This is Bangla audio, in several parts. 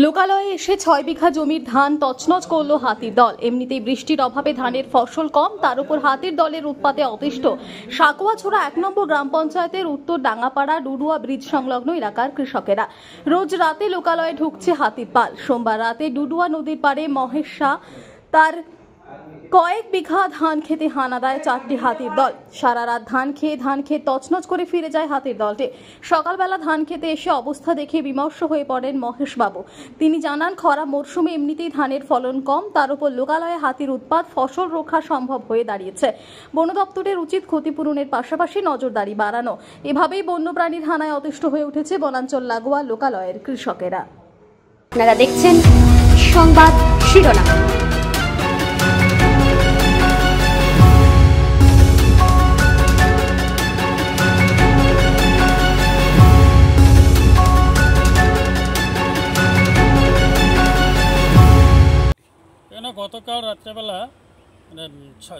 লোকালয়ে এসে ৬ বিঘা জমির ধান তছনছ করল হাতির দল। এমনিতেই বৃষ্টির অভাবে ধানের ফসল কম, তার উপর হাতির দলের উৎপাতে অতিষ্ঠ সাকুয়াছড়া ১ নম্বর গ্রাম পঞ্চায়েতের উত্তর ডাঙ্গাপাড়া ডুডুয়া ব্রিজ সংলগ্ন এলাকার কৃষকেরা। রোজ রাতে লোকালয়ে ঢুকছে হাতির পাল। সোমবার রাতে ডুডুয়া নদীর পাড়ে মহেশ শাহ তার কয়েক বিঘা ধান খেতে হানা দেয় ৪টি হাতির দল। সারা রাত ধান খেয়ে তছনছ করে ফিরে যায় হাতির দলটি। সকালবেলা ধান খেতে এসে অবস্থা দেখে বিমর্ষ হয়ে পড়েন মহেশ বাবু। তিনি জানান, খরা মরশুমে এমনিতেই ধানের ফলন কম, তার উপর লোকালয়ে হাতির উৎপাত ফসল রক্ষা সম্ভব হয়ে দাঁড়িয়েছে। বন দপ্তরের উচিত ক্ষতিপূরণের পাশাপাশি নজরদারি বাড়ানো। এভাবেই বন্যপ্রাণীর হানায় অতিষ্ঠ হয়ে উঠেছে বনাঞ্চল লাগোয়া লোকালয়ের কৃষকেরা। আপনারা দেখছেন সংবাদ শিরোনাম। গতকাল রাত্রেবেলা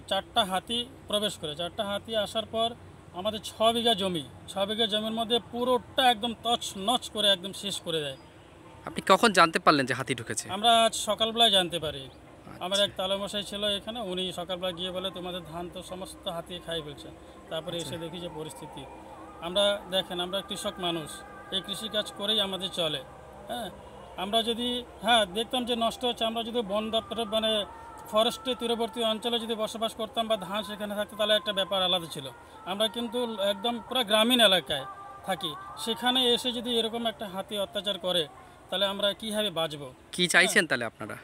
৪টা হাতি প্রবেশ করে, ৪টা হাতি আসার পর আমাদের ৬ বিঘা জমির মধ্যে পুরোটা একদম তছনছ করে একদম শেষ করে দেয়। আপনি কখন জানতে পারলেন যে হাতি ঢুকেছে? আমরা আজ সকালবেলায় জানতে পারি। আমার এক তালমশাই ছিল এখানে, উনি সকালবেলা গিয়ে বলে তোমাদের ধান তো সমস্ত হাতি খাই ফেলছে। তারপরে এসে দেখি যে পরিস্থিতি। আমরা কৃষক মানুষ, এই কৃষিকাজ করেই আমাদের চলে। হ্যাঁ, আমরা যদি দেখতাম যে নষ্ট হচ্ছে, আমরা যদি বন দপ্তরে ফরেস্টের তীরবর্তী অঞ্চলে যদি বসবাস করতাম বা ধান সেখানে থাকতো, তাহলে একটা ব্যাপার আলাদা ছিল। আমরা কিন্তু একদম পুরো গ্রামীণ এলাকায় থাকি, সেখানে এসে যদি এরকম একটা হাতি অত্যাচার করে তাহলে আমরা কীভাবে বাঁচব? কি চাইছেন তাহলে আপনারা?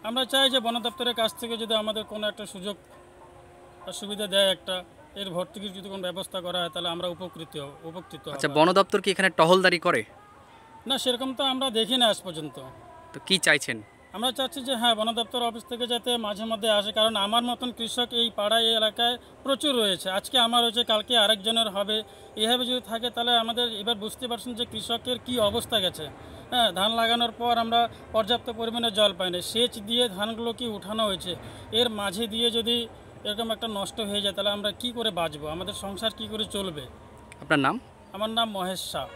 আমরা চাই যে বন দপ্তরের কাছ থেকে যদি আমাদের কোনো একটা সুযোগ সুবিধা দেয়, এর ভর্তুকির যদি কোনো ব্যবস্থা করা হয় তাহলে আমরা উপকৃত। আচ্ছা, বন দপ্তর কি এখানে টহলদারি করে? না, সেরকম তো আমরা দেখি না আজ পর্যন্ত। তো কি চাইছেন? আমরা চাচ্ছি যে বন দপ্তর অফিস থেকে যাতে মাঝে মধ্যে আসে, কারণ আমার মতন কৃষক এই পাড়ায় এই এলাকায় প্রচুর রয়েছে। আজকে আমার হয়েছে, কালকে আরেকজনের হবে। এইভাবে যদি থাকে তাহলে আমাদের এবার বুঝতে পারছেন যে কৃষকের কি অবস্থা গেছে। ধান লাগানোর পর আমরা পর্যাপ্ত পরিমাণে জল পাই না, সেচ দিয়ে ধানগুলো কি উঠানো হয়েছে, এর মাঝে দিয়ে যদি এরকম একটা নষ্ট হয়ে যায় তাহলে আমরা কি করে বাঁচবো? আমাদের সংসার কি করে চলবে? আপনার নাম? আমার নাম মহেশ শাহ।